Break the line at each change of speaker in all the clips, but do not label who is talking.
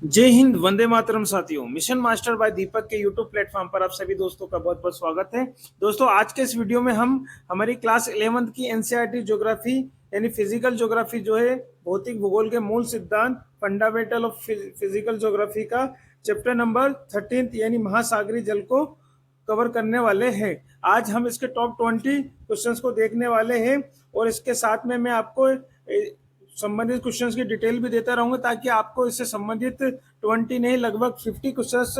जय हिंद, वंदे मातरम साथियों। Mission master bye दीपक के यूट्यूब प्लेटफॉर्म पर आप सभी दोस्तों का बहुत बहुत स्वागत है। दोस्तों, आज के इस वीडियो में हम हमारी क्लास 11th की एनसीईआरटी ज्योग्राफी यानी फिजिकल ज्योग्राफी जो है भौतिक भूगोल के मूल सिद्धांत फंडामेंटल ऑफ फिजिकल ज्योग्राफी का चैप्टर नंबर 13 यानी महासागरीय जल को कवर करने वाले हैं। आज हम इसके टॉप 20 क्वेश्चंस को देखने वाले हैं और इसके साथ में मैं आपको संबंधित क्वेश्चंस की डिटेल भी देता रहूंगा ताकि आपको इससे संबंधित 20 नहीं लगभग 50 क्वेश्चंस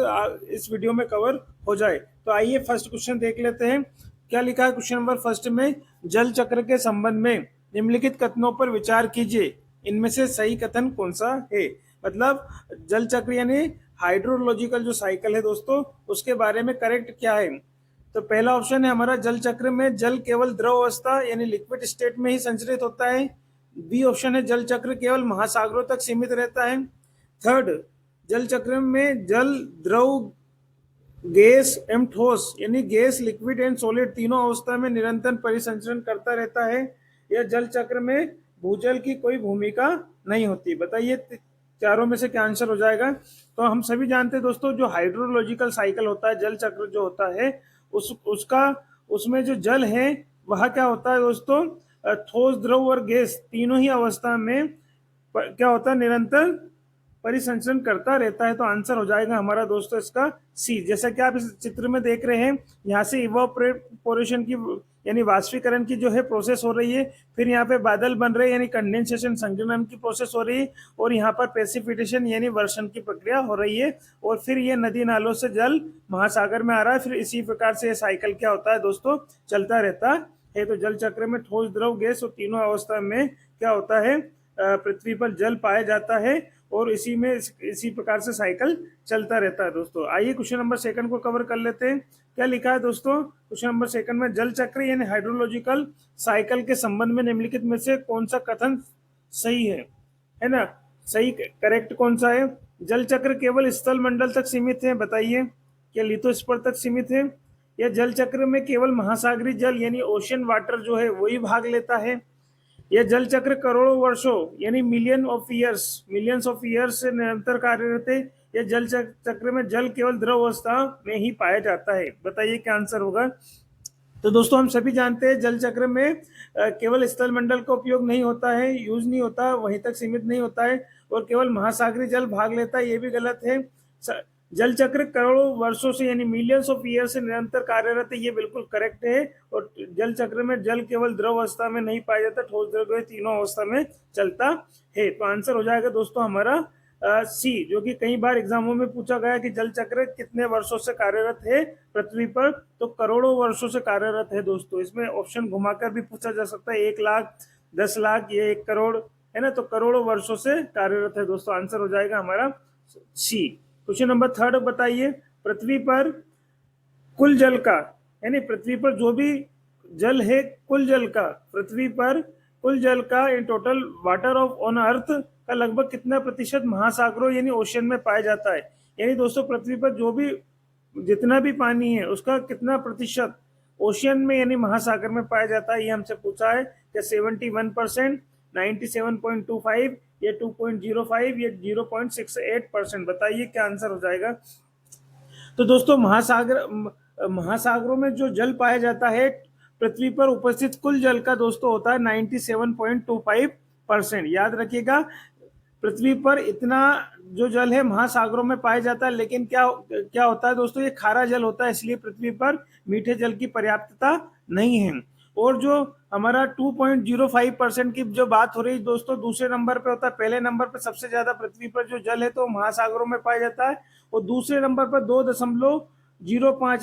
इस वीडियो में कवर हो जाए। तो आइए फर्स्ट क्वेश्चन देख लेते हैं। क्या लिखा है क्वेश्चन नंबर फर्स्ट में? जल चक्र के संबंध में निम्नलिखित कथनों पर विचार कीजिए, इनमें से सही कथन कौन सा है। मतलब जल चक्र यानी हाइड्रोलॉजिकल जो साइकिल है दोस्तों, उसके बारे में करेक्ट क्या है। तो पहला ऑप्शन है हमारा, जल चक्र में जल केवल द्रव अवस्था यानी लिक्विड स्टेट में ही संचरित होता है। बी ऑप्शन है, जल चक्र केवल महासागरों तक सीमित रहता है। थर्ड, जल चक्र में जल द्रव गैस एवं ठोस यानी गैस लिक्विड एंड सॉलिड तीनों अवस्था में निरंतर परिसंचरण करता रहता है। यह जल चक्र में भूजल की कोई भूमिका नहीं होती। बताइए चारों में से क्या आंसर हो जाएगा। तो हम सभी जानते हैं दोस्तों, जो हाइड्रोलॉजिकल साइकिल होता है, जल चक्र जो होता है उसका उसमें जो जल है वह क्या होता है दोस्तों, ठोस द्रव और गैस तीनों ही अवस्था में क्या होता है, निरंतर परिसंचरण करता रहता है। तो आंसर हो जाएगा हमारा दोस्तों इसका सी। जैसा कि आप इस चित्र में देख रहे हैं, यहाँ से इवापोरेशन की यानी वाष्पीकरण की जो है प्रोसेस हो रही है, फिर यहाँ पे बादल बन रहे हैं यानी कंडेंसेशन संघनन की प्रोसेस हो रही है, और यहाँ पर प्रेसिपिटेशन यानी वर्षण की प्रक्रिया हो रही है, और फिर ये नदी नालों से जल महासागर में आ रहा है। फिर इसी प्रकार से ये साइकिल क्या होता है दोस्तों, चलता रहता है। तो जल चक्र में ठोस द्रव गैस और तीनों अवस्था में क्या होता है, पृथ्वी पर जल पाया जाता है, और इसी प्रकार से साइकिल चलता रहता है दोस्तों। आइए क्वेश्चन नंबर सेकंड को कवर कर लेते हैं। क्या लिखा है दोस्तों क्वेश्चन नंबर सेकंड में? जल चक्र यानी हाइड्रोलॉजिकल साइकिल के संबंध में निम्नलिखित में से कौन सा कथन सही है ना। सही करेक्ट कौन सा है? जल चक्र केवल स्थल मंडल तक सीमित है। बताइए, क्या लिथोस्फीयर तक सीमित है, या जल चक्र में केवल महासागरीय जल यानी ओशियन वाटर जो है वही भाग लेता है, यह जल चक्र करोड़ों वर्षों यानी मिलियंस ऑफ ईयर्स से निरंतर कार्यरत है, यह जल चक्र में जल केवल द्रव अवस्था में ही पाया जाता है। बताइए क्या आंसर होगा। तो दोस्तों, हम सभी जानते हैं जल चक्र में केवल स्थल मंडल का उपयोग नहीं होता है, यूज नहीं होता, वहीं तक सीमित नहीं होता है, और केवल महासागरीय जल भाग लेता है, ये भी गलत है। जल चक्र करोड़ों वर्षों से यानी मिलियंस ऑफ ईयर से निरंतर कार्यरत है, ये बिल्कुल करेक्ट है। और जल चक्र में जल केवल द्रव अवस्था में नहीं पाया जाता, ठोस द्रव तीनों अवस्था में चलता है। तो आंसर हो जाएगा दोस्तों हमारा सी, जो कि कई बार एग्जामों में पूछा गया कि जल चक्र कितने वर्षों से कार्यरत है पृथ्वी पर, तो करोड़ों वर्षों से कार्यरत है दोस्तों। इसमें ऑप्शन घुमाकर भी पूछा जा सकता है, 1 लाख, 10 लाख, ये 1 करोड़ है ना। तो करोड़ों वर्षों से कार्यरत है दोस्तों। आंसर हो जाएगा हमारा सी। क्वेश्चन नंबर थर्ड बताइए, पृथ्वी पर कुल जल का यानी पृथ्वी पर जो भी जल है, कुल जल का पृथ्वी पर कुल जल का in total water of on earth का लगभग कितना प्रतिशत महासागरों यानी ओशन में पाया जाता है। यानी दोस्तों, पृथ्वी पर जो भी जितना भी पानी है उसका कितना प्रतिशत ओशियन में यानी महासागर में पाया जाता है, ये हमसे पूछा है। क्या 71%, 97.25, ये 2.05, ये 0.68%। बताइए क्या आंसर हो जाएगा। तो दोस्तों, महासागरों में जो जल पाया जाता है पृथ्वी पर उपस्थित कुल जल का दोस्तों होता है 97.25%। याद रखिएगा, पृथ्वी पर इतना जो जल है महासागरों में पाया जाता है, लेकिन क्या क्या होता है दोस्तों, ये खारा जल होता है, इसलिए पृथ्वी पर मीठे जल की पर्याप्तता नहीं है। और जो हमारा 2.05% की जो बात हो रही है दोस्तों, दूसरे नंबर पे होता है। पहले नंबर पे सबसे ज्यादा पृथ्वी पर जो जल है तो महासागरों में पाया जाता है, और दूसरे नंबर पर 2.05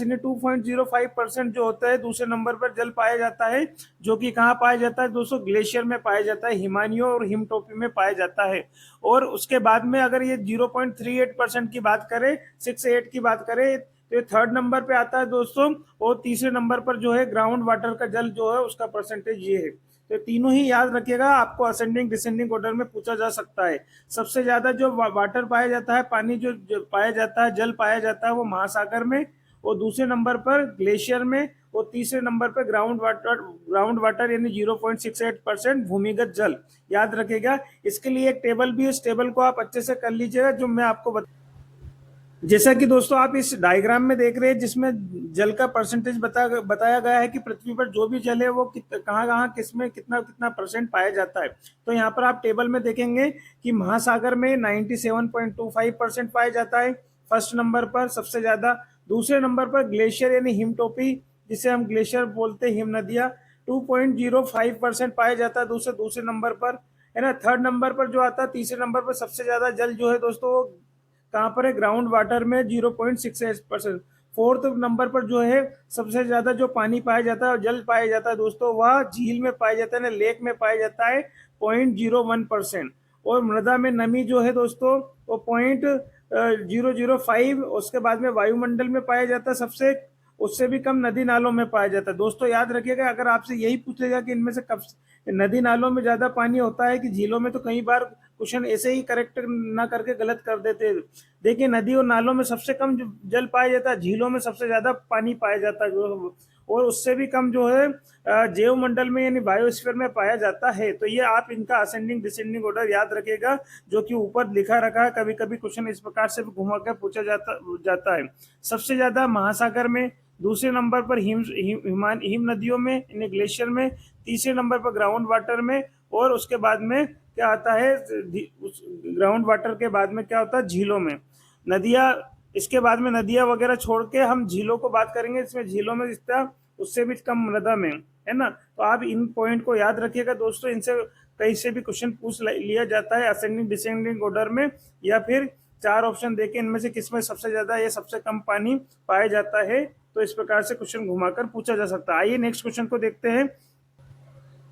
यानी 2.05% जो होता है दूसरे नंबर पर जल पाया जाता है, जो कि कहाँ पाया जाता है दोस्तों, ग्लेशियर में पाया जाता है, हिमानियों और हिमटोपी में पाया जाता है। और उसके बाद में अगर ये 0.38% की बात करें, 68 की बात करें, तो ये थर्ड नंबर पे आता है दोस्तों। और तीसरे नंबर पर जो है ग्राउंड वाटर का जल जो है उसका परसेंटेज ये है। तो तीनों ही याद रखिएगा, आपको असेंडिंग डिसेंडिंग ऑर्डर में पूछा जा सकता है। सबसे ज्यादा जो वाटर पाया जाता है, पानी जो पाया जाता है, जल पाया जाता है, वो महासागर में, और दूसरे नंबर पर ग्लेशियर में, और तीसरे नंबर पर ग्राउंड वाटर यानी 0.68% भूमिगत जल। याद रखिएगा। इसके लिए एक टेबल भी है, इस टेबल को आप अच्छे से कर लीजिएगा जो मैं आपको जैसा कि दोस्तों आप इस डायग्राम में देख रहे हैं जिसमें जल का परसेंटेज बताया गया है कि पृथ्वी पर जो भी जल है वो कहाँ कहाँ किसमें कितना कितना परसेंट पाया जाता है। तो यहाँ पर आप टेबल में देखेंगे कि महासागर में 97.25% पाया जाता है फर्स्ट नंबर पर सबसे ज्यादा। दूसरे नंबर पर ग्लेशियर यानी हिमटोपी जिसे हम ग्लेशियर बोलते हैं, हिम नदियां 2.05% पाया जाता है दूसरे नंबर पर, है ना। थर्ड नंबर पर जो आता है, तीसरे नंबर पर सबसे ज्यादा जल जो है दोस्तों कहाँ पर है, ग्राउंड वाटर में 0.68%। फोर्थ नंबर पर जो है सबसे ज्यादा जो पानी पाया जाता है, जल पाया जाता है दोस्तों, वह झील में पाया जाता है ना, लेक में पाया जाता है 0.01%। और मृदा में नमी जो है दोस्तों वो 0.005। उसके बाद में वायुमंडल में पाया जाता है सबसे, उससे भी कम नदी नालों में पाया जाता है। दोस्तों याद रखिएगा, अगर आपसे यही पूछेगा कि इनमें से कब नदी नालों में ज्यादा पानी होता है कि झीलों में, तो कई बार क्वेश्चन ऐसे ही करेक्ट ना करके गलत कर देते हैं। देखिए, नदी और नालों में सबसे कम जल पाया जाता है, झीलों में सबसे ज्यादा पानी पाया जाता है, और उससे भी कम जो है जैव मंडल में यानी बायोस्फीयर में पाया जाता है। तो ये आप इनका असेंडिंग डिसेंडिंग ऑर्डर याद रखिएगा जो कि ऊपर लिखा रखा है। कभी कभी क्वेश्चन इस प्रकार से भी घुमा कर पूछा जाता है। सबसे ज्यादा महासागर में, दूसरे नंबर पर हिम नदियों में यानी ग्लेशियर में, तीसरे नंबर पर ग्राउंड वाटर में, और उसके बाद में क्या आता है, ग्राउंड वाटर के बाद में क्या होता है, झीलों में। नदियां, इसके बाद में नदियां वगैरह छोड़ के हम झीलों को बात करेंगे। इसमें झीलों में इसका उससे भी कम मृदा में, है ना। तो आप इन पॉइंट को याद रखिएगा दोस्तों, इनसे कहीं से भी क्वेश्चन पूछ लिया जाता है असेंडिंग डिसेंडिंग ऑर्डर में, या फिर चार ऑप्शन देके इनमें से किसमें सबसे ज्यादा या सबसे कम पानी पाया जाता है। तो इस प्रकार से क्वेश्चन घुमाकर पूछा जा सकता है। आइए नेक्स्ट क्वेश्चन को देखते हैं।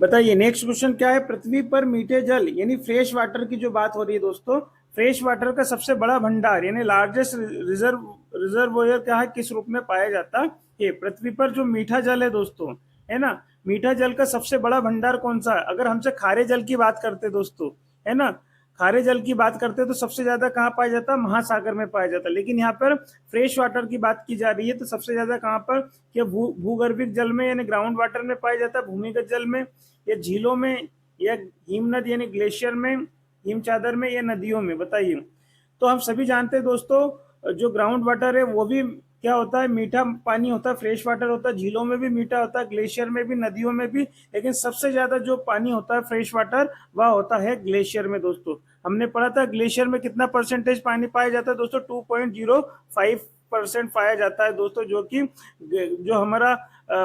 बताइए नेक्स्ट क्वेश्चन क्या है। पृथ्वी पर मीठे जल यानी फ्रेश वाटर की जो बात हो रही है दोस्तों, फ्रेश वाटर का सबसे बड़ा भंडार यानी लार्जेस्ट रिजर्वोयर क्या है, किस रूप में पाया जाता है। पृथ्वी पर जो मीठा जल है दोस्तों, है ना, मीठा जल का सबसे बड़ा भंडार कौन सा है। अगर हमसे खारे जल की बात करते दोस्तों, है ना, खारे जल की बात करते हैं तो सबसे ज्यादा कहाँ पाया जाता है, महासागर में पाया जाता है। लेकिन यहाँ पर फ्रेश वाटर की बात की जा रही है तो सबसे ज्यादा कहाँ पर, क्या भूगर्भिक जल में यानी ग्राउंड वाटर में पाया जाता है, भूमिगत जल में, या झीलों में, या हिमनद यानी ग्लेशियर में, हिम चादर में, या नदियों में। बताइए। तो हम सभी जानते हैं दोस्तों जो ग्राउंड वाटर है वो भी क्या होता है, मीठा पानी होता है, फ्रेश वाटर होता है, झीलों में भी मीठा होता है, ग्लेशियर में भी, नदियों में भी। लेकिन सबसे ज्यादा जो पानी होता है फ्रेश वाटर वह होता है ग्लेशियर में दोस्तों। हमने पढ़ा था ग्लेशियर में कितना परसेंटेज पानी पाया जाता है दोस्तों, 2.05% पाया जाता है दोस्तों, जो कि जो हमारा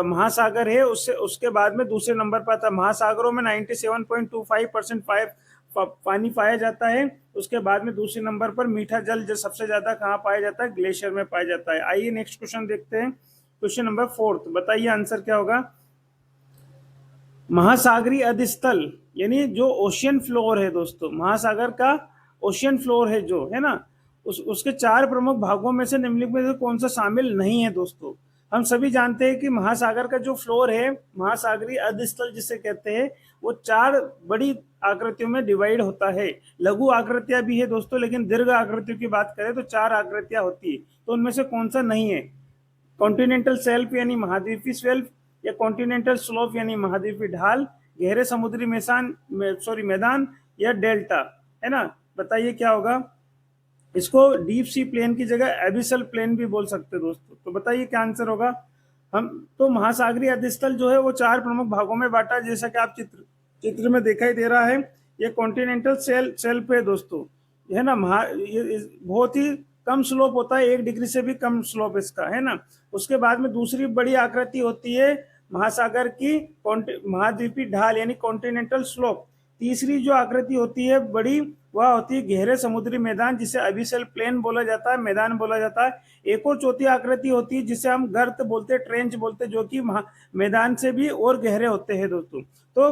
महासागर है उससे उसके बाद में दूसरे नंबर पर आता। महासागरों में 97.25% पानी पाया जाता है। उसके बाद में दूसरे नंबर पर मीठा जल जो सबसे ज्यादा कहाँ पाया जाता है, ग्लेशियर में पाया जाता है। आइए नेक्स्ट क्वेश्चन देखते हैं। क्वेश्चन नंबर 4, बताइए आंसर क्या होगा। महासागरीय अधिस्थल यानी जो ओशियन फ्लोर है दोस्तों, महासागर का ओशियन फ्लोर है जो, है ना, उसके चार प्रमुख भागों में से निम्नलिखित में से कौन सा शामिल नहीं है दोस्तों। हम सभी जानते हैं कि महासागर का जो फ्लोर है, महासागरीय अधिस्थल जिसे कहते हैं, वो चार बड़ी आकृतियों में डिवाइड होता है। लघु आकृतियां भी है दोस्तों, लेकिन दीर्घ आकृतियों की बात करें तो चार आकृतियां होती है। तो उनमें से कौन सा नहीं है, कॉन्टिनेंटल शेल्फ यानी महाद्वीपीय शेल्फ, या कॉन्टिनेंटल स्लोप यानी महाद्वीपीय ढाल, गहरे समुद्री मैदान, या डेल्टा, है ना। बताइए क्या होगा। इसको डीप सी प्लेन की जगह एबिसल प्लेन भी बोल सकते हैं दोस्तों। तो बताइए क्या आंसर होगा। हम तो महासागरीय अधिस्थल जो है वो चार प्रमुख भागों में बांटा है, जैसा कि आप चित्र में दिखाई दे रहा है। ये कॉन्टिनेंटल शेल्फ है दोस्तों, है ना। बहुत ही कम स्लोप होता है, 1 डिग्री से भी कम स्लोप इसका, है ना। उसके बाद में दूसरी बड़ी आकृति होती है महासागर की महाद्वीपीय ढाल यानी कॉन्टिनेंटल स्लोप। तीसरी जो आकृति होती है बड़ी, वह होती है गहरे समुद्री मैदान जिसे अबिसल प्लेन बोला जाता है, मैदान बोला जाता है। एक और चौथी आकृति होती है जिसे हम गर्त बोलते हैं, ट्रेंच बोलते हैं, जो कि मैदान से भी और गहरे होते हैं दोस्तों। तो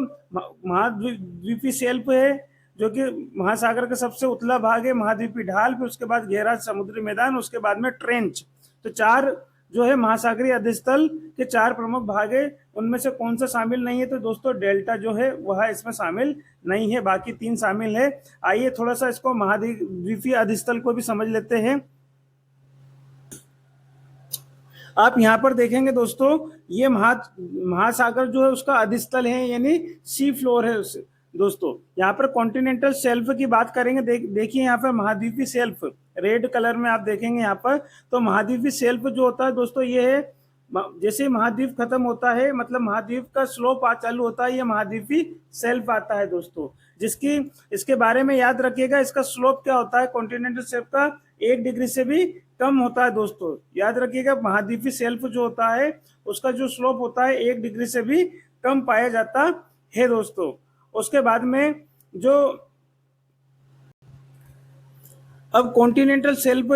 महाद्वीपीय शेल्फ है जो कि महासागर का सबसे उतला भाग है, महाद्वीपीय ढाल, फिर उसके बाद गहरा समुद्री मैदान, उसके बाद में ट्रेंच। तो चार जो है महासागरीय अधिस्थल के चार प्रमुख भाग है, उनमें से कौन सा शामिल नहीं है, तो दोस्तों डेल्टा जो है वह इसमें शामिल नहीं है, बाकी 3 शामिल है। आइए थोड़ा सा इसको महाद्वीपीय अधिस्थल को भी समझ लेते हैं। आप यहाँ पर देखेंगे दोस्तों, ये महासागर जो है उसका अधिस्थल है, यानी सी फ्लोर है दोस्तों। यहाँ पर कॉन्टिनेंटल शेल्फ की बात करेंगे, देखिए यहाँ पर महाद्वीपीय शेल्फ रेड कलर में आप देखेंगे यहाँ पर। तो महाद्वीपीय शेल्फ जो होता है दोस्तों, ये है जैसे महाद्वीप खत्म होता है, मतलब महाद्वीप का स्लोप चालू होता है, ये महाद्वीपीय शेल्फ आता है दोस्तों। जिसकी इसके बारे में याद रखिएगा, इसका स्लोप क्या होता है कॉन्टिनेंटल शेल्फ का, 1 डिग्री से भी कम होता है दोस्तों। याद रखिएगा, महाद्वीपीय शेल्फ जो होता है उसका जो स्लोप होता है 1 डिग्री से भी कम पाया जाता है दोस्तों। उसके बाद में जो अब कॉन्टिनेंटल शेल्फ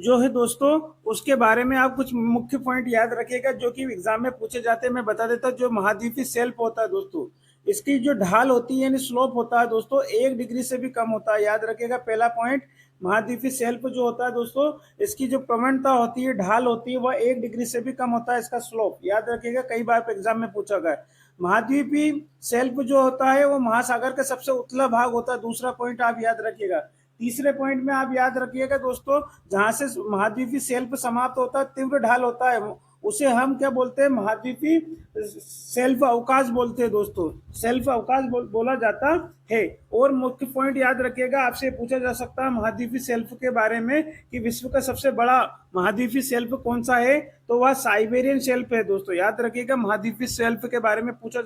जो है दोस्तों, उसके बारे में आप कुछ मुख्य पॉइंट याद रखिएगा जो कि एग्जाम में पूछे जाते हैं। मैं बता देता हूँ, जो महाद्वीपीय शेल्फ होता है दोस्तों, इसकी जो ढाल होती है यानी स्लोप होता है दोस्तों, 1 डिग्री से भी कम होता है। याद रखिएगा पहला पॉइंट, महाद्वीपीय शेल्फ जो होता है दोस्तों, इसकी जो प्रवणता होती है, ढाल होती है, वह 1 डिग्री से भी कम होता है इसका स्लोप। याद रखिएगा, कई बार एग्जाम में पूछा गया। महाद्वीपीय शेल्फ जो होता है वो महासागर का सबसे उतला भाग होता है, दूसरा पॉइंट आप याद रखिएगा। तीसरे पॉइंट में आप याद रखिएगा दोस्तों, जहां से महाद्वीपीय शेल्फ समाप्त होता है, तीव्र ढाल होता है, उसे हम क्या बोलते हैं, महाद्वीपीय शेल्फ अवकाश बोलते हैं दोस्तों, शेल्फ अवकाश बोला जाता है। और मुख्य पॉइंट याद रखिएगा, आपसे पूछा जा सकता है महाद्वीपीय शेल्फ के बारे में कि विश्व का सबसे बड़ा महाद्वीपीय शेल्फ कौन सा है, तो वह साइबेरियन शेल्फ है दोस्तों। याद रखिएगा, महाद्वीपीय शेल्फ के बारे में पूछा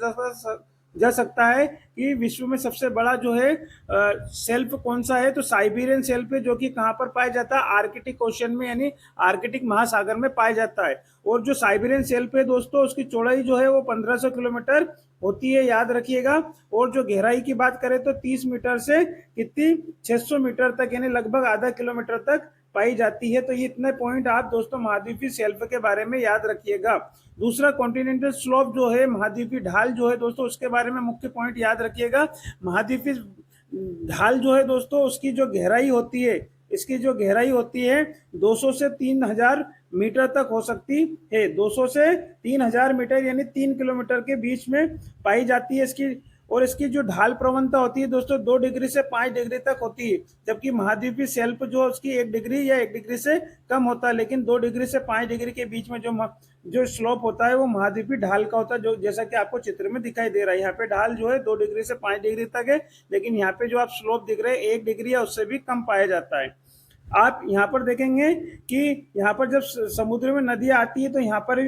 जा सकता है कि विश्व में सबसे बड़ा जो है शेल्फ कौन सा है, तो साइबेरियन शेल्फ है, जो कि कहां पर पाया जाता है, आर्कटिक ओशन में, यानी आर्कटिक महासागर में पाया जाता है। और जो साइबेरियन शेल्फ है दोस्तों, उसकी चौड़ाई जो है वो 1500 किलोमीटर होती है, याद रखिएगा। और जो गहराई की बात करें तो 30 मीटर से कितनी 600 मीटर तक, यानी लगभग आधा किलोमीटर तक पाई जाती है। तो ये इतने पॉइंट आप दोस्तों महाद्वीपीय शेल्फ के बारे में याद रखिएगा। दूसरा, कॉन्टिनेंटल स्लोप जो है, महाद्वीपीय ढाल जो है दोस्तों, उसके बारे में मुख्य पॉइंट याद रखिएगा। महाद्वीपीय ढाल जो है दोस्तों, उसकी जो गहराई होती है, इसकी जो गहराई होती है 200 से 3000 मीटर तक हो सकती है। 200 से 3000 मीटर यानी 3 किलोमीटर के बीच में पाई जाती है इसकी। और इसकी जो ढाल प्रवणता होती है दोस्तों, 2 डिग्री से 5 डिग्री तक होती है, जबकि महाद्वीपीय शेल्फ जो उसकी 1 डिग्री या 1 डिग्री से कम होता है। लेकिन 2 डिग्री से 5 डिग्री के बीच में जो स्लोप होता है वो महाद्वीपीय ढाल का होता है, जो जैसा कि आपको चित्र में दिखाई दे रहा है। यहाँ पे ढाल जो है 2 डिग्री से 5 डिग्री तक है, लेकिन यहाँ पे जो आप स्लोप दिख रहे हैं 1 डिग्री या उससे भी कम पाया जाता है। आप यहाँ पर देखेंगे कि यहाँ पर जब समुद्र में नदियां आती है तो यहाँ पर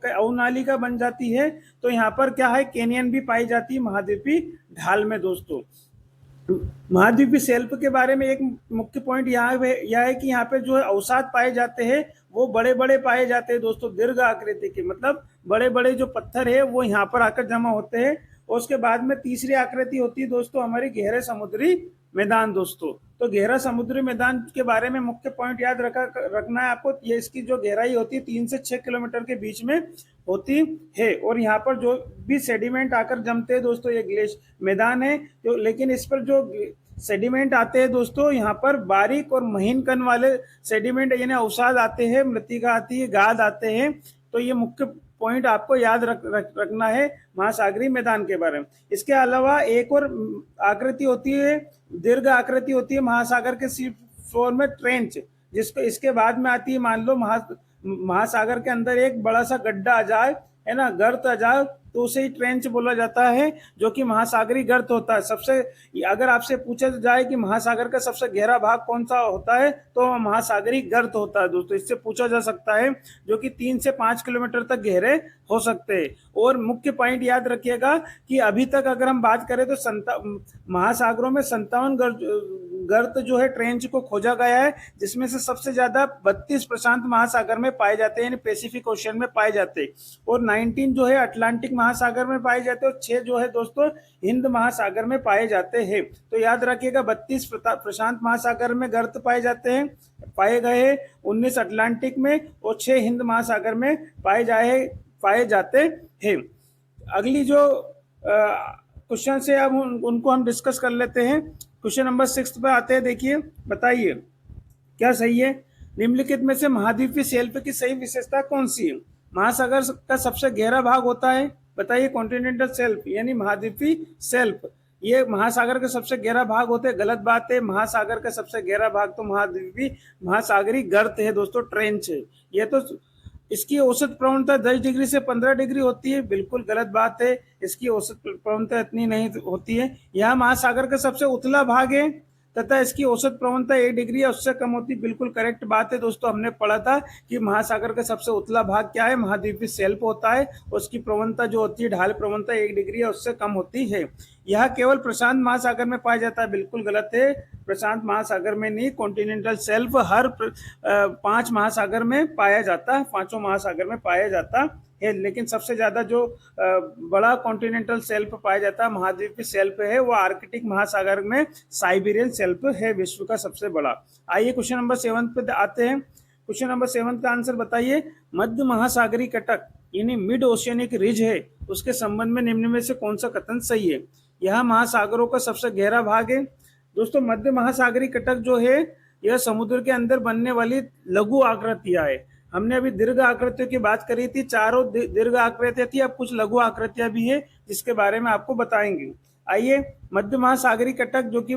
अवनालिका बन जाती है, तो यहाँ पर क्या है, कैनियन भी पाई जाती है महाद्वीपीय ढाल में दोस्तों। महाद्वीपीय शेल्फ के बारे में एक मुख्य पॉइंट यह है कि यहाँ पे जो है अवसाद पाए जाते हैं वो बड़े बड़े पाए जाते हैं दोस्तों, दीर्घ आकृति के, मतलब बड़े बड़े जो पत्थर है वो यहाँ पर आकर जमा होते हैं। और उसके बाद में तीसरी आकृति होती है दोस्तों हमारी गहरे समुद्री मैदान दोस्तों। तो गहरा समुद्री मैदान के बारे में मुख्य पॉइंट याद रखना है आपको, ये इसकी जो गहराई होती है 3 से 6 किलोमीटर के बीच में होती है। और यहाँ पर जो भी सेडिमेंट आकर जमते हैं दोस्तों, ये ग्लेशियर मैदान है जो, लेकिन इस पर जो सेडिमेंट आते हैं दोस्तों, यहाँ पर बारीक और महीन कण वाले सेडिमेंट यानी अवसाद आते हैं, मृतिका आती है, गाद आते हैं। तो ये मुख्य पॉइंट आपको याद रखना है महासागरीय मैदान के बारे में। इसके अलावा एक और आकृति होती है, दीर्घ आकृति होती है महासागर के सी फ्लोर में, ट्रेंच, जिसको इसके बाद में आती है, मान लो महासागर के अंदर एक बड़ा सा गड्ढा आ जाए, है ना, गर्त आ जाए, तो उसे ही ट्रेंच बोला जाता है, जो कि महासागरीय गर्त होता है। सबसे, अगर आपसे पूछा जाए कि महासागर का सबसे गहरा भाग कौन सा होता है, तो महासागरीय गर्त होता है दोस्तों, इससे पूछा जा सकता है, जो कि 3 से 5 किलोमीटर तक गहरे हो सकते हैं। और मुख्य पॉइंट याद रखिएगा कि अभी तक अगर हम बात करें तो महासागरों में 57 गर्त जो है ट्रेंच को खोजा गया है, जिसमें से सबसे ज्यादा 32 प्रशांत महासागर में पाए जाते हैं, यानी पैसिफिक ओशन में पाए जाते हैं, और 19 जो है अटलांटिक महासागर में पाए जाते हैं, और 6 जो है दोस्तों हिंद महासागर में पाए जाते हैं। तो याद रखिएगा 32 प्रशांत महासागर में गर्त पाए गए हैं, 19 अटलांटिक में और 6 हिंद महासागर में पाए जाते हैं। अगली जो क्वेश्चन है अब उनको हम डिस्कस कर लेते हैं। क्वेश्चन नंबर 6 पे आते हैं। देखिए, बताइए क्या सही है, निम्नलिखित में से महाद्वीपीय शेल्फ की सही विशेषता कौन सी है। महासागर का सबसे गहरा भाग होता है, बताइए, कॉन्टिनेंटल शेल्फ यानी महाद्वीपीय शेल्फ, ये महासागर का सबसे गहरा भाग होते हैं, गलत बात है। महासागर का सबसे गहरा भाग तो महासागरीय गर्त है दोस्तों, ट्रेंच है। ये तो इसकी औसत प्रवणता 10 डिग्री से 15 डिग्री होती है, बिल्कुल गलत बात है। इसकी औसत प्रवणता इतनी नहीं होती है। यह महासागर का सबसे उतला भाग है तथा इसकी औसत प्रवणता 1 डिग्री या उससे कम होती है, बिल्कुल करेक्ट बात है दोस्तों। हमने पढ़ा था कि महासागर का सबसे उतला भाग क्या है, महाद्वीपीय शेल्फ होता है। उसकी प्रवणता जो होती है, ढाल प्रवणता 1 डिग्री या उससे कम होती है। यह केवल प्रशांत महासागर में पाया जाता है, बिल्कुल गलत है। प्रशांत महासागर में नहीं, कॉन्टिनेंटल शेल्फ हर 5 महासागर में पाया जाता है, 5 महासागर में पाया जाता है। लेकिन सबसे ज्यादा जो बड़ा कॉन्टिनेंटल शेल्फ पाया जाता है, महाद्वीपीय शेल्फ है, वो आर्कटिक महासागर में साइबेरियन शेल्फ है, विश्व का सबसे बड़ा। आइए क्वेश्चन नंबर 7 पे आते हैं। क्वेश्चन नंबर 7 का आंसर बताइए। मध्य महासागरी कटक यानी मिड ओशियनिक रिज है, उसके संबंध में निम्न में से कौन सा कथन सही है? यह महासागरों का सबसे गहरा भाग है। दोस्तों मध्य महासागरी कटक जो है, यह समुद्र के अंदर बनने वाली लघु आकृतियां है। हमने अभी दीर्घ आकृतियों की बात करी थी, चारों दीर्घ आकृतियां थी, अब कुछ लघु आकृतियां भी है जिसके बारे में आपको बताएंगे। आइए, मध्य महासागरी कटक जो कि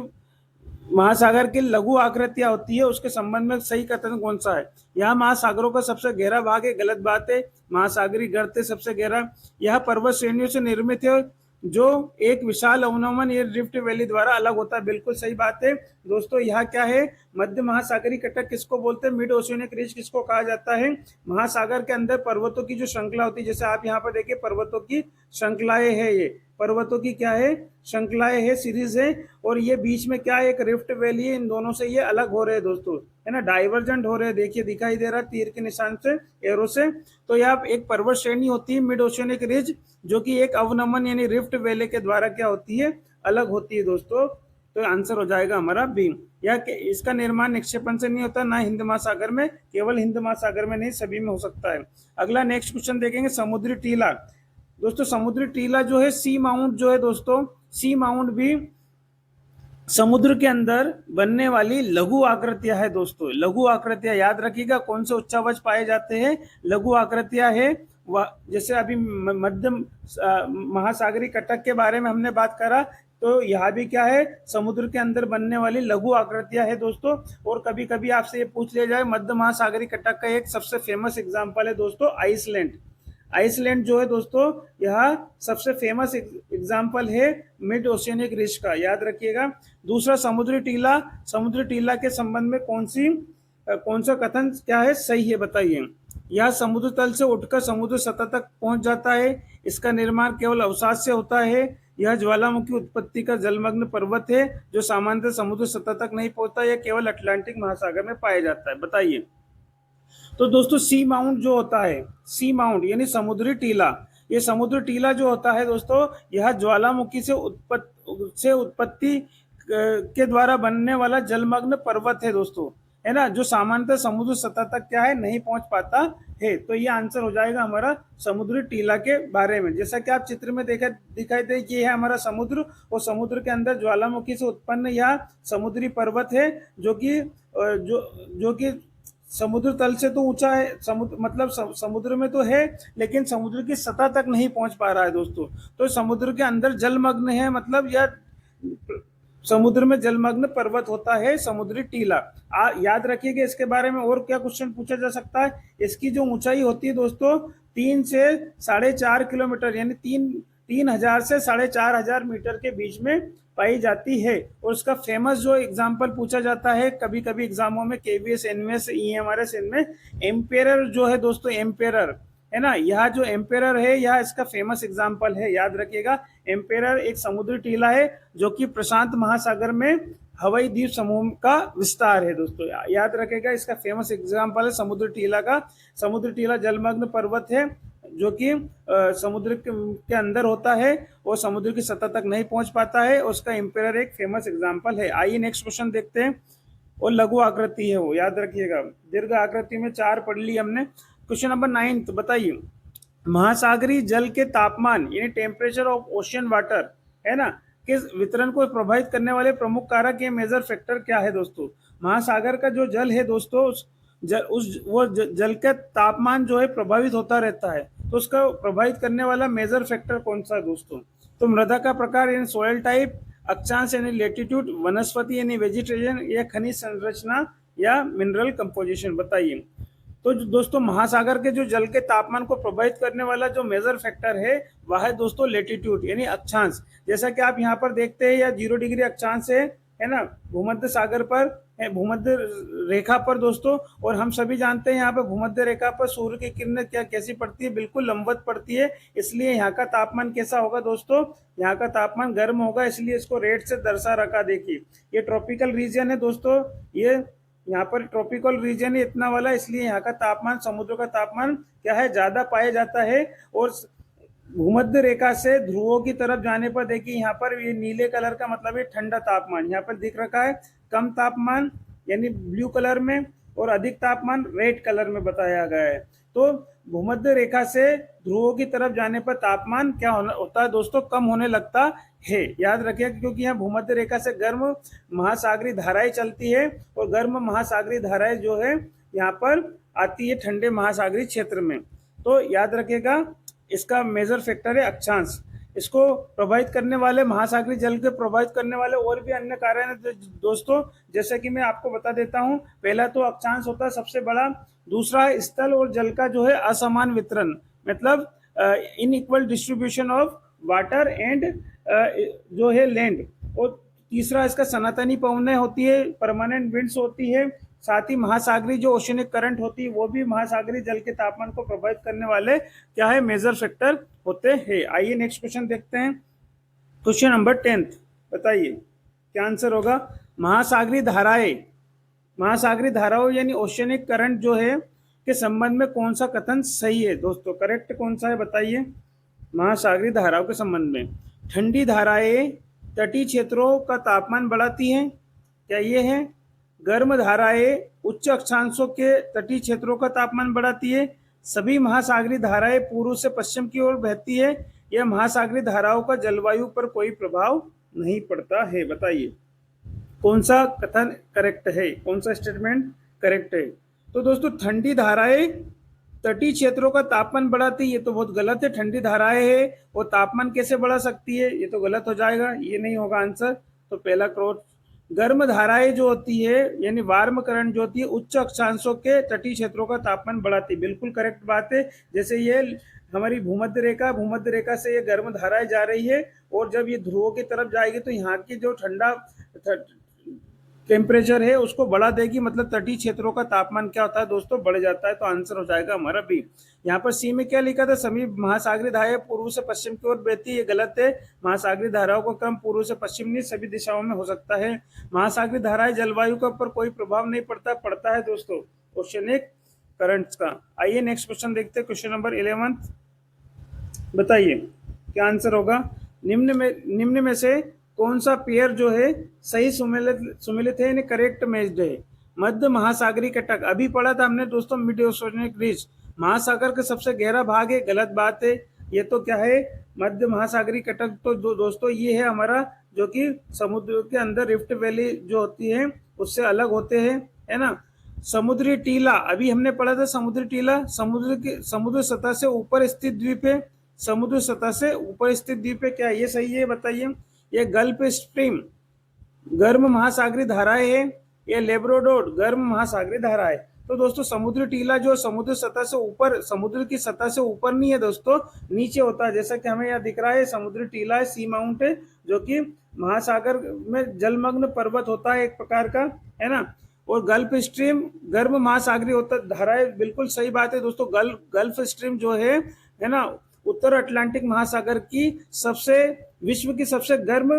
महासागर की लघु आकृतियां होती है, उसके संबंध में सही कथन कौन सा है? यह महासागरों का सबसे गहरा भाग है, गलत बात है। महासागरी गर्त है सबसे गहरा। यह पर्वत श्रेणियों से निर्मित है जो एक विशाल अवनमन या रिफ्ट वैली द्वारा अलग होता है, बिल्कुल सही बात है दोस्तों। यह क्या है? मध्य महासागरी कटक किसको बोलते हैं? मिड ओशियनिक रिज किसको कहा जाता है? महासागर के अंदर पर्वतों की जो श्रृंखला होती है, जैसे आप यहाँ पर देखिए पर्वतों की श्रृंखलाएं है, ये पर्वतों की क्या है? श्रृंखलाएं है, सीरीज है। और ये बीच में क्या है? एक रिफ्ट वैली है। इन दोनों से ये अलग हो रहे हैं दोस्तों, है ना, डाइवर्जेंट हो रहे हैं। देखिए दिखाई दे रहा है तीर के निशान से, एरो से। तो यह एक पर्वत श्रेणी होती है मिड ओशियनिक रिज, जो कि एक अवनमन यानी रिफ्ट वैली के द्वारा क्या होती है? अलग होती है दोस्तों। तो आंसर हो जाएगा हमारा बी। या इसका निर्माण निक्षेपण से नहीं होता, ना हिंद महासागर में, केवल हिंद महासागर में नहीं, सभी में हो सकता है। अगला नेक्स्ट क्वेश्चन देखेंगे, समुद्री टीला। दोस्तों समुद्री टीला जो है, सी माउंट जो है दोस्तों, सी माउंट भी समुद्र के अंदर बनने वाली लघु आकृतियां है दोस्तों। लघु आकृतियां याद रखिएगा, कौन से उच्चावच पाए जाते हैं? लघु आकृतियां है। जैसे अभी मध्य महासागरी कटक के बारे में हमने बात करा, तो यहाँ भी क्या है? समुद्र के अंदर बनने वाली लघु आकृतियां है दोस्तों। और कभी कभी आपसे ये पूछ लिया जाए, मध्य महासागरी कटक का एक सबसे फेमस एग्जाम्पल है दोस्तों आइसलैंड। आइसलैंड जो है दोस्तों, यह सबसे फेमस एग्जाम्पल है मिड ओशियनिक रिज का, याद रखिएगा। दूसरा समुद्री टीला, समुद्री टीला के संबंध में कौन सा कथन क्या है? सही है, बताइए। यह समुद्र तल से उठकर समुद्र सतह तक पहुंच जाता है। इसका निर्माण केवल अवसाद से होता है। यह ज्वालामुखी उत्पत्ति का जलमग्न पर्वत है जो सामान्यतः समुद्र सतह तक नहीं पहुंचता। यह केवल अटलांटिक महासागर में पाया जाता है, बताइए। तो दोस्तों सी माउंट जो होता है, सी माउंट यानी समुद्री टीला, ये समुद्री टीला जो होता है दोस्तों, यह ज्वालामुखी से उत्पत्ति के द्वारा बनने वाला जलमग्न पर्वत है दोस्तों, है ना, जो सामान्यतः समुद्र सतह तक क्या है? नहीं पहुंच पाता है। तो ये आंसर हो जाएगा हमारा समुद्री टीला के बारे में। जैसा कि आप चित्र में दिखाई दे, ये है हमारा समुद्र, और समुद्र के अंदर ज्वालामुखी से उत्पन्न यह समुद्री पर्वत है, जो कि समुद्र तल से तो ऊंचा है, समुद्र मतलब समुद्र में तो है, लेकिन समुद्र की सतह तक नहीं पहुंच पा रहा है दोस्तों। तो समुद्र के अंदर जलमग्न है, मतलब यह समुद्र में जलमग्न पर्वत होता है समुद्री टीला। याद रखिएगा इसके बारे में। और क्या क्वेश्चन पूछा जा सकता है? इसकी जो ऊंचाई होती है दोस्तों, 3 से 4.5 किलोमीटर, यानी 3,000 से 4,500 मीटर के बीच में पाई जाती है। और उसका फेमस जो एग्जाम्पल पूछा जाता है कभी कभी एग्जामों में, केवीएस, एनवीएस, ईएमआरएस, इनमें एम्पेरर जो है दोस्तों, एम्पेरर है ना, यह जो एम्पेरर है यह इसका फेमस एग्जाम्पल है, याद रखिएगा। एम्पेरर एक समुद्री टीला है जो कि प्रशांत महासागर में हवाई द्वीप समूह का विस्तार है दोस्तों, याद रखेगा। इसका फेमस एग्जाम्पल है समुद्री टीला का। समुद्री टीला जलमग्न पर्वत है जो कि समुद्र के अंदर होता है और समुद्र की सतह तक नहीं पहुंच पाता है। उसका एम्पेरर एक फेमस एग्जाम्पल है। आइए नेक्स्ट क्वेश्चन देखते हैं। और लघु आकृति है वो, याद रखिएगा। दीर्घ आकृति में 4 पढ़ ली हमने। क्वेश्चन नंबर 9 बताइए, महासागरी जल के तापमान यानी टेम्परेचर ऑफ ओशियन वाटर, है ना, के वितरण को प्रभावित करने वाले प्रमुख कारक या मेजर फैक्टर क्या है दोस्तों? महासागर का जो जल है दोस्तों, जल का तापमान जो है प्रभावित होता रहता है। तो उसका प्रभावित करने वाला मेजर फैक्टर कौन सा है दोस्तों? तो मृदा का प्रकार यानी सोयल टाइप, अक्षांश यानी लेटीट्यूड, वनस्पति यानी वेजिटेशन, या खनिज संरचना या मिनरल कंपोजिशन, बताइए। तो दोस्तों महासागर के जो जल के तापमान को प्रभावित करने वाला जो मेजर फैक्टर है वह है दोस्तों लेटीट्यूड यानी अक्षांश। जैसा कि आप यहाँ पर देखते हैं, या 0 डिग्री अक्षांश है ना, भूमध्य सागर पर, भूमध्य रेखा पर दोस्तों। और हम सभी जानते हैं यहाँ पर भूमध्य रेखा पर सूर्य की किरणें क्या कैसी पड़ती है, बिल्कुल लंबवत पड़ती है। इसलिए यहाँ का तापमान कैसा होगा दोस्तों, यहाँ का तापमान गर्म होगा, इसलिए इसको रेड से दर्शा रखा। देखिए ये ट्रॉपिकल रीजन है दोस्तों, ये यहाँ पर ट्रॉपिकल रीजन है इतना वाला, इसलिए यहाँ का तापमान, समुद्र का तापमान क्या है, ज्यादा पाया जाता है। और भूमध्य रेखा से ध्रुवों की तरफ जाने पर देखिए यहाँ पर ये नीले कलर का मतलब है ठंडा तापमान यहाँ पर दिख रखा है, कम तापमान यानी ब्लू कलर में, और अधिक तापमान रेड कलर में बताया गया है। तो भूमध्य रेखा से ध्रुवों की तरफ जाने पर तापमान क्या होता है दोस्तों, कम होने लगता है। याद रखिए, क्योंकि यहाँ भूमध्य रेखा से गर्म महासागरीय धाराएं चलती है, और गर्म महासागरीय धाराएं जो है यहाँ पर आती है ठंडे महासागरीय क्षेत्र में। तो याद रखिएगा, इसका मेजर फैक्टर है अक्षांश। इसको प्रभावित करने वाले, महासागरीय जल के प्रभावित करने वाले और भी अन्य कारण है दोस्तों, जैसे कि मैं आपको बता देता हूं। पहला तो अक्षांश होता है सबसे बड़ा, दूसरा है स्थल और जल का जो है असमान वितरण, मतलब inequal distribution of water and जो है लैंड। और तीसरा इसका सनातनी पवनें होती है, परमानेंट विंड्स होती है। साथ ही महासागरीय जो ओशनिक करंट होती है वो भी महासागरीय जल के तापमान को प्रभावित करने वाले क्या है, मेजर फैक्टर होते हैं। आइए नेक्स्ट क्वेश्चन देखते हैं। क्वेश्चन नंबर 10 बताइए क्या आंसर होगा। महासागरीय धाराएं, महासागरीय धाराओं यानी ओशनिक करंट जो है के संबंध में कौन सा कथन सही है दोस्तों, करेक्ट कौन सा है बताइए। महासागरीय धाराओं के संबंध में, ठंडी धाराएं तटीय क्षेत्रों का तापमान बढ़ाती हैं, क्या ये है। गर्म धाराएं उच्च अक्षांशों के तटीय क्षेत्रों का तापमान बढ़ाती है। सभी महासागरीय धाराएं पूर्व से पश्चिम की ओर बहती है। यह महासागरीय धाराओं का जलवायु पर कोई प्रभाव नहीं पड़ता है। बताइए कौन सा कथन करेक्ट है, कौन सा स्टेटमेंट करेक्ट है। तो दोस्तों ठंडी धाराएं तटीय क्षेत्रों का तापमान बढ़ाती है, ये तो बहुत गलत है। ठंडी धाराएं है वो तापमान कैसे बढ़ा सकती है, ये तो गलत हो जाएगा, ये नहीं होगा आंसर। तो पहला क्रॉस। गर्म धाराएं जो होती है यानी वार्म करंट जो होती है उच्च अक्षांशों के तटीय क्षेत्रों का तापमान बढ़ाती है, बिल्कुल करेक्ट बात है। जैसे ये हमारी भूमध्य रेखा से ये गर्म धाराएं जा रही है, और जब ये ध्रुवों की तरफ जाएगी तो यहाँ की जो ठंडा टेम्परेचर है उसको बढ़ा देगी, मतलब तटीय क्षेत्रों का तापमान क्या होता है दोस्तों, बढ़ जाता है। तो आंसर हो जाएगा हमारा बी। यहाँ पर सी में क्या लिखा था, सभी महासागरीय धाराएं पूर्व से पश्चिम की ओर बहती है, ये गलत है। महासागरीय धाराओं का क्रम पूर्व से पश्चिम नहीं, सभी दिशाओं में हो सकता है। महासागरीय धाराएं जलवायु के ऊपर कोई प्रभाव नहीं पड़ता है दोस्तों ओशनिक करंट्स का। आइए नेक्स्ट क्वेश्चन देखते हैं, क्वेश्चन नंबर 11 बताइए क्या आंसर होगा। निम्न में से कौन सा पेयर जो है सही सुमेलित है यानी करेक्ट मैच्ड है। मध्य महासागरीय कटक, अभी पढ़ा था हमने दोस्तों, मिड ओशनिक रिज, महासागर का सबसे गहरा भाग है, गलत बात है। ये तो क्या है, मध्य महासागरीय कटक तो दोस्तों ये है हमारा जो कि समुद्र के अंदर रिफ्ट वैली जो होती है उससे अलग होते हैं, है ना। समुद्री टीला, अभी हमने पढ़ा था समुद्री टीला, समुद्र सतह से ऊपर स्थित द्वीप है। समुद्र सतह से ऊपर स्थित द्वीप है, क्या ये सही है बताइए। ये गल्फ स्ट्रीम गर्म महासागरीय धाराएं है, ये लेब्राडोर गर्म महासागरीय धारा है। तो दोस्तों समुद्री टीला जो समुद्र सतह से ऊपर, समुद्र की सतह से ऊपर नहीं है दोस्तों, नीचे होता है। जैसा कि हमें यहाँ दिख रहा है समुद्री टीला है, सी माउंट है, जो कि महासागर में जलमग्न पर्वत होता है एक प्रकार का, है ना। और गल्फ स्ट्रीम गर्म महासागरीय होता धारा है, बिल्कुल सही बात है दोस्तों। गल्फ स्ट्रीम जो है ना, उत्तर अटलांटिक महासागर की विश्व की सबसे गर्म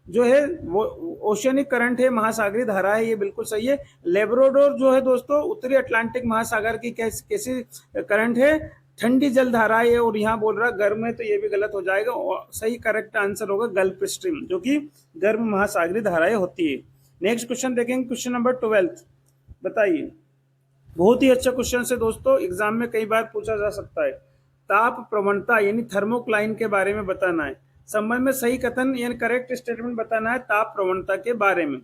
जो है वो ओशियनिक करंट है, महासागरीय धारा है, ये बिल्कुल सही है। लेब्राडोर जो है दोस्तों उत्तरी अटलांटिक महासागर की कैसी करंट है, ठंडी जल धारा है, और यहाँ बोल रहा गर्म है, तो ये भी गलत हो जाएगा। सही करेक्ट आंसर होगा गल्फ स्ट्रीम, जो कि गर्म महासागरीय धाराएं होती है। नेक्स्ट क्वेश्चन देखेंगे, क्वेश्चन नंबर 12 बताइए। बहुत ही अच्छा क्वेश्चन है दोस्तों, एग्जाम में कई बार पूछा जा सकता है। ताप प्रवणता यानी थर्मोक्लाइन के बारे में बताना है, संबंध में सही कथन यानी करेक्ट स्टेटमेंट बताना है। ताप प्रवणता के बारे में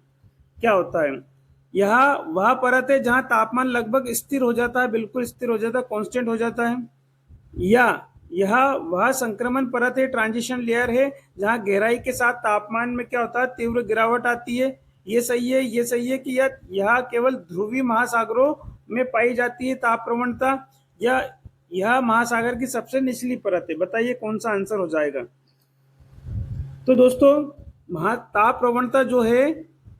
क्या होता है, यह वह परत है जहां तापमान लगभग स्थिर हो जाता है, बिल्कुल स्थिर हो जाता है, कांस्टेंट हो जाता है। या यह वह संक्रमण परत है, ट्रांजिशन लेयर है, जहां गहराई के साथ तापमान में क्या होता है, तीव्र गिरावट आती है। ये सही है, ये सही है कि यह केवल ध्रुवीय महासागरों में पाई जाती है ताप प्रवणता, या यह महासागर की सबसे निचली परत है? बताइए कौन सा आंसर हो जाएगा। तो दोस्तों ताप प्रवणता जो है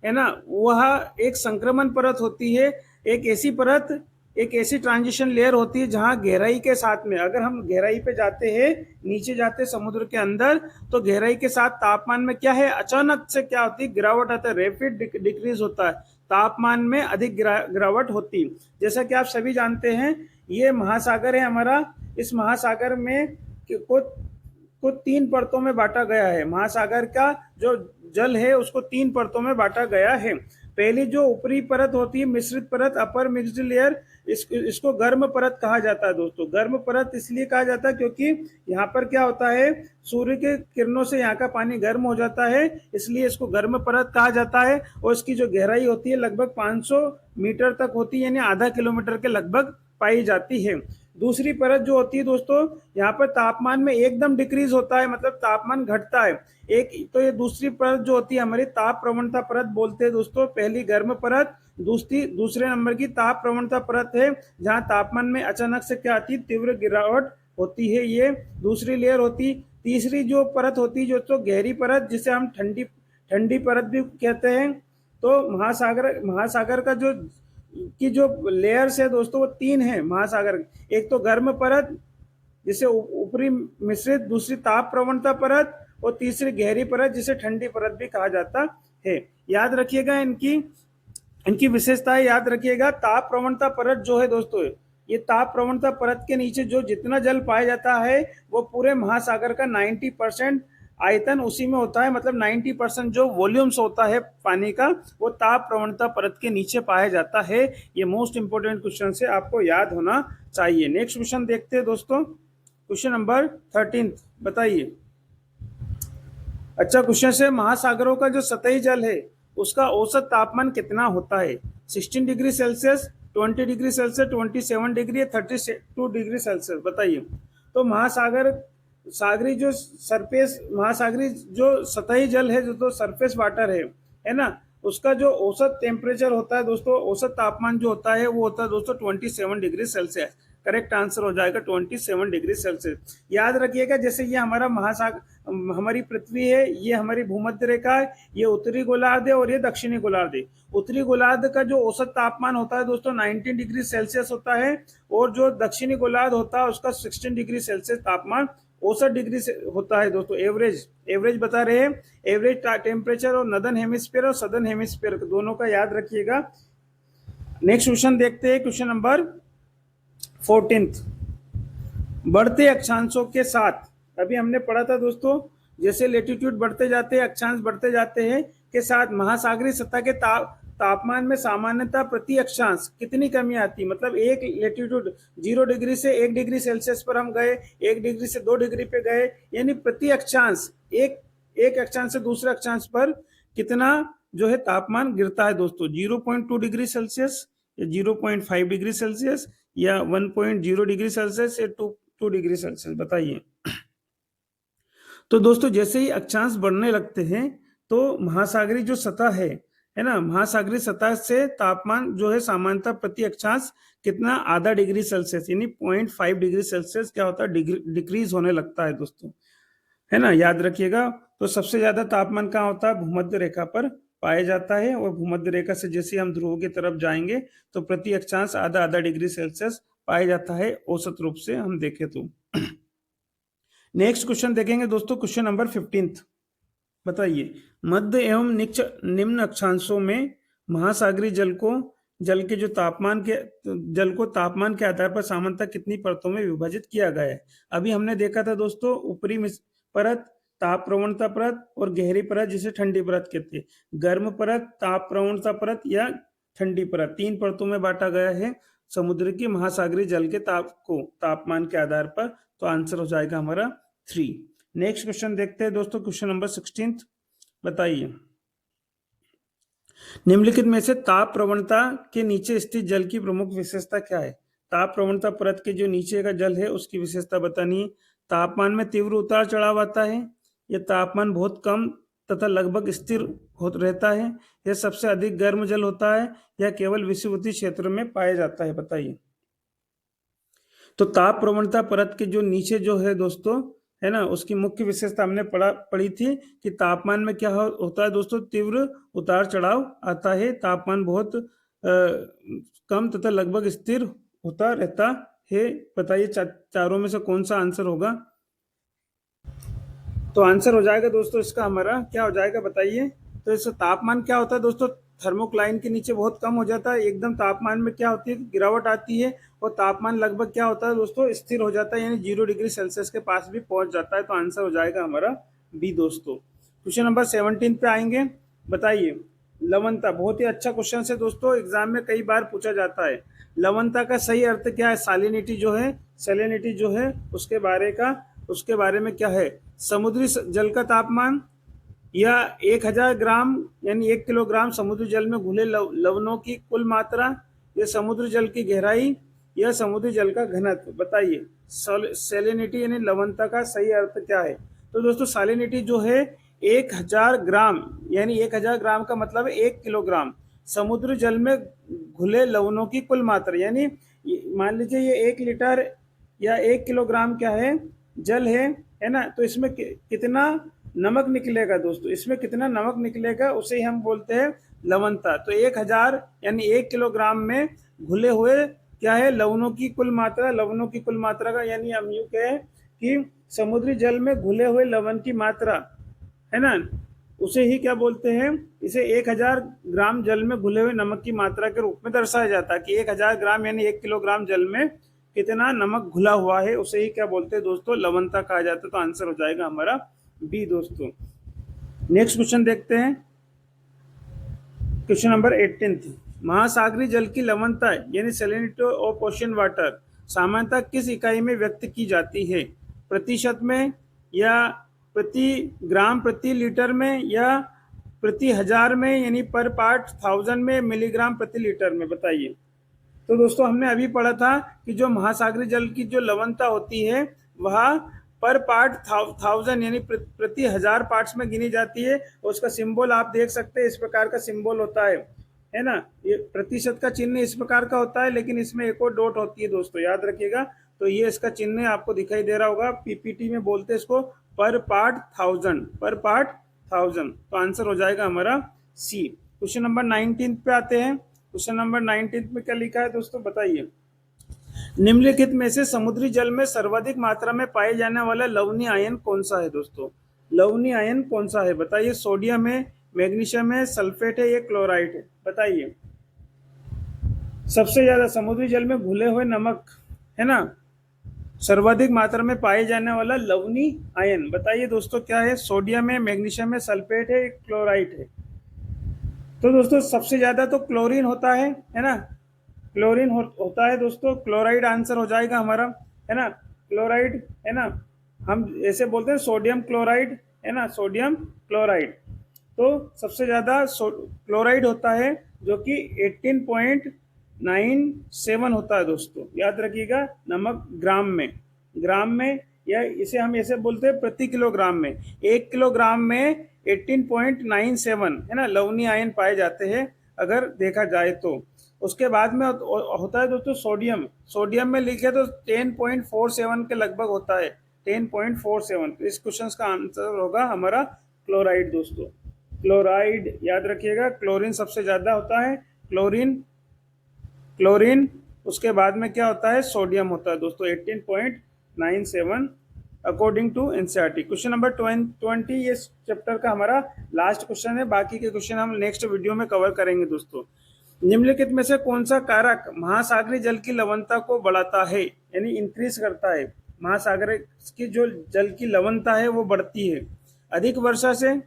ना, वह एक संक्रमण परत होती है, एक ऐसी परत, एक ऐसी ट्रांजिशन लेयर होती है जहां गहराई के साथ में, अगर हम गहराई पे जाते हैं, नीचे जाते हैं समुद्र के अंदर, तो गहराई के साथ तापमान में क्या है, अचानक से क्या होती है, गिरावट आता है, रैपिड डिक्रीज होता है, तापमान में अधिक गिरावट होती है। जैसा कि आप सभी जानते हैं, ये महासागर है हमारा, इस महासागर में को 3 परतों में बांटा गया है। महासागर का जो जल है उसको 3 परतों में बांटा गया है। पहली जो ऊपरी परत होती है, मिश्रित परत, अपर मिक्स्ड लेयर, इसको गर्म परत कहा जाता है दोस्तों। गर्म परत इसलिए कहा जाता है क्योंकि यहाँ पर क्या होता है, सूर्य के किरणों से यहाँ का पानी गर्म हो जाता है, इसलिए इसको गर्म परत कहा जाता है। और इसकी जो गहराई होती है लगभग 500 मीटर तक होती है, यानी आधा किलोमीटर के लगभग पाई जाती है। दूसरी परत जो होती है दोस्तों, यहाँ पर तापमान में एकदम डिक्रीज होता है, मतलब तापमान घटता है। एक तो ये दूसरी परत जो होती है हमारी ताप प्रवणता परत बोलते हैं दोस्तों। पहली गर्म परत, दूसरे नंबर की ताप प्रवणता परत है, जहाँ तापमान में अचानक से क्या आती है, तीव्र गिरावट होती है, ये दूसरी लेयर होती। तीसरी जो परत होती है जो गहरी परत, जिसे हम ठंडी परत भी कहते हैं। तो महासागर का जो लेयर्स है दोस्तों, वो 3 है महासागर। एक तो गर्म परत, जिसे ऊपरी मिश्रित, दूसरी ताप प्रवणता परत, और तीसरी गहरी परत, जिसे ठंडी परत भी कहा जाता है। याद रखिएगा इनकी विशेषताएं याद रखिएगा। ताप प्रवणता परत जो है दोस्तों, ये ताप प्रवणता परत के नीचे जो जितना जल पाया जाता है, वो पूरे महासागर का 90% आयतन उसी में होता है, मतलब 90% जो वॉल्यूम्स होता है पानी का, वो ताप प्रवणता परत के नीचे पाया जाता है। ये मोस्ट इंपोर्टेंट क्वेश्चन से आपको याद होना चाहिए। नेक्स्ट क्वेश्चन देखते हैं दोस्तों, क्वेश्चन नंबर 13, बताइए। अच्छा क्वेश्चन से, महासागरों का जो सतही जल है उसका औसत तापमान कितना होता है? 16 degree Celsius, 20 degree Celsius, 27 degree, 32 degree Celsius, बताइए। तो महासागरी जो सतही जल है, जो सरफेस वाटर है ना, उसका जो औसत टेम्परेचर होता है दोस्तों, औसत तापमान जो होता है वो होता है दोस्तों 27 डिग्री सेल्सियस। करेक्ट आंसर हो जाएगा 27 डिग्री सेल्सियस। याद रखिएगा, जैसे ये हमारा हमारी पृथ्वी है, ये हमारी भूमध्य रेखा है, ये उत्तरी गोलार्ध है और ये दक्षिणी गोलार्ध है। उत्तरी गोलार्ध का जो औसत तापमान होता है दोस्तों 19 डिग्री सेल्सियस होता है, और जो दक्षिणी गोलार्ध होता है उसका 16 डिग्री सेल्सियस तापमान औसत डिग्री से होता है दोस्तों। एवरेज बता रहे हैं, एवरेज टेम्परेचर और नॉर्दर्न हेमिस्फीयर और सदर्न हेमिस्फीयर दोनों का याद रखिएगा। नेक्स्ट क्वेश्चन देखते हैं, क्वेश्चन नंबर 14। बढ़ते अक्षांशों के साथ, अभी हमने पढ़ा था दोस्तों, जैसे लेटीट्यूड बढ़ते जाते हैं, अक्षांश बढ़ते जाते हैं के साथ महासागरीय सतह के तापमान में सामान्यतः प्रति अक्षांश कितनी कमी आती, मतलब एक लेटीट्यूड 0 डिग्री से 1 डिग्री सेल्सियस पर हम गए, 1 डिग्री से 2 डिग्री पे गए, यानी प्रति अक्षांश एक अक्षांश से दूसरे अक्षांश पर कितना जो है तापमान गिरता है दोस्तों? 0.2 डिग्री सेल्सियस, या 0.5 डिग्री सेल्सियस, या 1.0 डिग्री सेल्सियस, या 2 डिग्री सेल्सियस, बताइए। तो दोस्तों जैसे ही अक्षांश बढ़ने लगते हैं, तो महासागरीय जो सतह है ना, महासागरीय सतह से तापमान जो है सामान्यतः प्रति अक्षांश कितना, आधा डिग्री सेल्सियस, यानी 0.5 डिग्री सेल्सियस क्या होता है, डिक्रीज होने लगता है दोस्तों, है ना। याद रखिएगा। तो सबसे ज्यादा तापमान कहाँ होता है? भूमध्य रेखा पर पाया जाता है, और भूमध्य रेखा से जैसे हम ध्रुव की तरफ जाएंगे तो प्रति अक्षांश आधा डिग्री सेल्सियस पाया जाता है औसत रूप से हम देखें तो। नेक्स्ट क्वेश्चन देखेंगे दोस्तों, क्वेश्चन नंबर 15, बताइए। मध्य एवं निम्न अक्षांशों में महासागरीय जल के जो जल को तापमान के आधार पर सामान्यतः कितनी परतों में विभाजित किया गया है? अभी हमने देखा था दोस्तों, ऊपरी परत ताप प्रवणता परत, और गहरी परत जिसे ठंडी परत कहते हैं। गर्म परत, ताप प्रवणता परत, या ठंडी परत, 3 परतों में बांटा गया है समुद्र की महासागरीय जल के तापमान के आधार पर। तो आंसर हो जाएगा हमारा 3। नेक्स्ट क्वेश्चन देखते हैं दोस्तों, क्वेश्चन नंबर 16, बताइए। निम्नलिखित में से ताप प्रवणता के नीचे स्थित जल की प्रमुख विशेषता क्या है? ताप प्रवणता परत के जो नीचे का जल है उसकी विशेषता बतानी है। तापमान में तीव्र उतार चढ़ाव आता है, या तापमान बहुत कम तथा लगभग स्थिर हो रहता है? यह सबसे अधिक गर्म जल होता है या केवल विषुवतीय क्षेत्र में पाया जाता है? बताइए। तो ताप प्रवणता परत के जो नीचे जो है दोस्तों, है ना, उसकी मुख्य विशेषता हमने पढ़ी थी कि तापमान में क्या होता है दोस्तों, तीव्र उतार चढ़ाव आता है। तापमान बहुत कम तथा लगभग स्थिर होता रहता है। बताइए चारों में से कौन सा आंसर होगा? तो आंसर हो जाएगा दोस्तों इसका हमारा क्या हो जाएगा बताइए। तो इसका तापमान क्या होता है दोस्तों, थर्मोक्लाइन के नीचे बहुत कम हो जाता है, एकदम तापमान में क्या होती है, गिरावट आती है, और तापमान लगभग क्या होता है दोस्तों, स्थिर हो जाता है, यानी 0 डिग्री सेल्सियस के पास भी पहुंच जाता है। तो आंसर हो जाएगा हमारा बी दोस्तों। क्वेश्चन नंबर 17 पे आएंगे। बताइए लवणता, बहुत ही अच्छा क्वेश्चन है दोस्तों, एग्जाम में कई बार पूछा जाता है। लवणता का सही अर्थ क्या है? सैलिनिटी जो है, सैलिनिटी जो है उसके बारे में क्या है? समुद्री जल का तापमान, या 1000 ग्राम यानी 1 किलोग्राम समुद्री जल में घुले लवणों की कुल मात्रा, या समुद्री जल की गहराई, या समुद्री जल का घनत्व। बताइए सैलिनिटी यानी लवणता का सही अर्थ क्या है? तो दोस्तों सैलिनिटी जो है 1000 ग्राम, यानी 1000 ग्राम का मतलब है 1 किलोग्राम समुद्री जल में घुले लवणों की कुल मात्रा, यानी मान लीजिए ये 1 लीटर या 1 किलोग्राम क्या है, जल है ना, तो इसमें कितना नमक निकलेगा दोस्तों, इसमें कितना नमक निकलेगा उसे ही हम बोलते हैं लवणता। तो 1000 यानी 1 किलोग्राम में घुले हुए क्या है, लवणों की कुल मात्रा, लवणों की कुल मात्रा का, यानी हम यूं कहें कि समुद्री जल में घुले हुए लवण की मात्रा, है ना, उसे ही क्या बोलते हैं, इसे 1000 ग्राम जल में घुले हुए नमक की मात्रा के रूप में दर्शाया जाता है कि 1000 ग्राम यानी 1 किलोग्राम जल में कितना नमक घुला हुआ है, उसे ही क्या बोलते हैं दोस्तों, लवणता कहा जाता है। तो आंसर हो जाएगा हमारा बी दोस्तों। नेक्स्ट क्वेश्चन देखते हैं, क्वेश्चन नंबर 18। महासागरीय जल की लवणता यानी सैलिनिटी ऑफ ओशन वाटर सामान्यतः किस इकाई में व्यक्त की जाती है? प्रतिशत में, या प्रति ग्राम प्रति लीटर में, या प्रति हजार में यानी पर पार्ट 1000 में, मिलीग्राम प्रति लीटर में? बताइए। तो दोस्तों हमने अभी पढ़ा था कि जो महासागरीय जल की जो लवणता होती है वह पर पार्ट 1000 यानी प्रति 1000 पार्ट्स में गिनी जाती है। और उसका सिंबल आप देख सकते हैं, इस प्रकार का सिंबल होता है ना, ये प्रतिशत का चिन्ह इस प्रकार का होता है, लेकिन इसमें एक और डॉट होती है दोस्तों, याद रखिएगा। तो ये इसका चिन्ह आपको दिखाई दे रहा होगा, पीपीटी में बोलते हैं इसको पर पार्ट 1000, पर पार्ट 1000। तो आंसर हो जाएगा हमारा सी। क्वेश्चन नंबर 19 पे आते हैं। क्वेश्चन नंबर 19 में क्या लिखा है दोस्तों, बताइए। निम्नलिखित में से समुद्री जल में सर्वाधिक मात्रा में पाए जाने वाला लवणीय आयन कौन सा है दोस्तों? लवणीय आयन कौन सा है बताइए? सोडियम है, मैग्नीशियम है, सल्फेट है, या क्लोराइड है? बताइए। सबसे ज्यादा समुद्री जल में घुले हुए नमक, है ना, सर्वाधिक मात्रा में पाए जाने वाला लवणीय आयन बताइए दोस्तों क्या है? सोडियम है, मैग्नीशियम है, सल्फेट है, क्लोराइड है? तो दोस्तों सबसे ज्यादा तो क्लोरीन होता है ना, क्लोरीन होता है दोस्तों, क्लोराइड आंसर हो जाएगा हमारा, है ना, क्लोराइड, है ना, हम ऐसे बोलते हैं सोडियम क्लोराइड, है ना, सोडियम क्लोराइड। तो सबसे ज्यादा क्लोराइड होता है जो कि 18.97 होता है दोस्तों, याद रखिएगा, नमक ग्राम में, या इसे हम ऐसे बोलते हैं प्रति किलोग्राम में। 1 किलोग्राम में 18.97 है ना लवणीय आयन पाए जाते हैं अगर देखा जाए तो। उसके बाद में होता है दोस्तों सोडियम, सोडियम में लिखे तो 10.47 के लगभग होता है, 10.47। तो इस क्वेश्चन का आंसर होगा हमारा क्लोराइड दोस्तों, क्लोराइड याद रखिएगा। क्लोरीन सबसे ज्यादा होता है, क्लोरीन उसके बाद में क्या होता है, सोडियम होता है दोस्तों, 18.97 according to NCERT. Question number 20 ये चैप्टर का हमारा लास्ट क्वेश्चन है, बाकी के क्वेश्चन हम नेक्स्ट वीडियो में कवर करेंगे दोस्तों। निम्नलिखित में से कौन सा कारक महासागरीय जल की लवणता को बढ़ाता है यानी इंक्रीज करता है? महासागर की जो जल की लवणता है वो बढ़ती है। अधिक वर्षा से,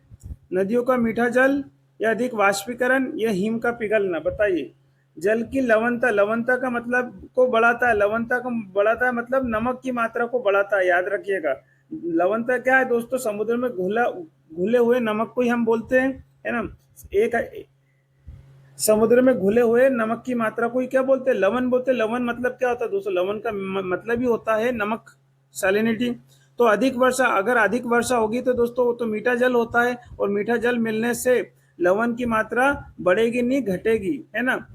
नदियों का मीठा जल, या अधिक वाष्पीकरण, या हिम का पिघलना? बताइए। जल की लवणता, लवणता का मतलब को बढ़ाता है, लवणता को बढ़ाता है मतलब नमक की मात्रा को बढ़ाता है, याद रखिएगा। लवणता क्या है दोस्तों, समुद्र में घुले हुए नमक को ही हम बोलते हैं, है ना, एक समुद्र में घुले हुए नमक की मात्रा को ही क्या बोलते हैं, लवण बोलते हैं। लवण मतलब क्या होता है दोस्तों, लवण का मतलब ही होता है नमक, सैलिनिटी। तो अधिक वर्षा, अगर अधिक वर्षा होगी तो दोस्तों वो तो मीठा जल होता है, और मीठा जल मिलने से लवण की मात्रा बढ़ेगी नहीं घटेगी, है ना।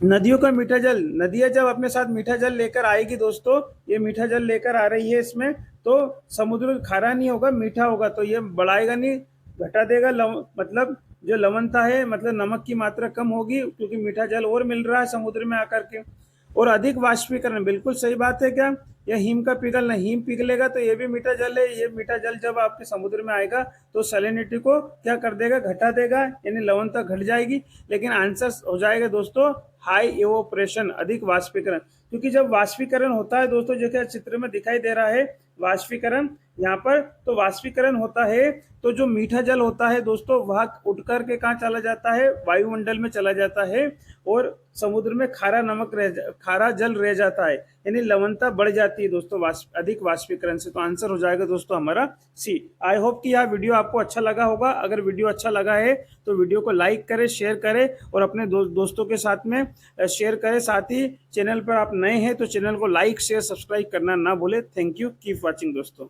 नदियों का मीठा जल, नदियां जब अपने साथ मीठा जल लेकर आएगी दोस्तों, ये मीठा जल लेकर आ रही है इसमें, तो समुद्र खारा नहीं होगा, मीठा होगा, तो ये बढ़ाएगा नहीं, घटा देगा। मतलब जो लवणता है, मतलब नमक की मात्रा कम होगी, क्योंकि मीठा जल और मिल रहा है समुद्र में आकर के। और अधिक वाष्पीकरण, बिल्कुल सही बात है क्या, या हिम का पिघलना, हिम पिघलेगा तो ये भी मीठा जल है, ये मीठा जल जब आपके समुद्र में आएगा तो सैलिनिटी को क्या कर देगा, घटा देगा, यानी लवणता घट जाएगी। लेकिन आंसर हो जाएगा दोस्तों हाई इवोपरेशन, अधिक वाष्पीकरण, क्योंकि जब वाष्पीकरण होता है दोस्तों, जो क्या चित्र में दिखाई दे रहा है वाष्पीकरण यहाँ पर, तो वाष्पीकरण होता है तो जो मीठा जल होता है दोस्तों वह उठ करके कहाँ चला जाता है, वायुमंडल में चला जाता है, और समुद्र में खारा जल रह जाता है, यानी लवणता बढ़ जाती है दोस्तों अधिक वाष्पीकरण से। तो आंसर हो जाएगा दोस्तों हमारा सी। आई होप कि यह वीडियो आपको अच्छा लगा होगा। अगर वीडियो अच्छा लगा है तो वीडियो को लाइक करें, शेयर करें, और अपने दोस्तों के साथ में शेयर करें। साथ ही चैनल पर आप नए हैं तो चैनल को लाइक शेयर सब्सक्राइब करना ना भूलें। थैंक यू, कीप वॉचिंग दोस्तों।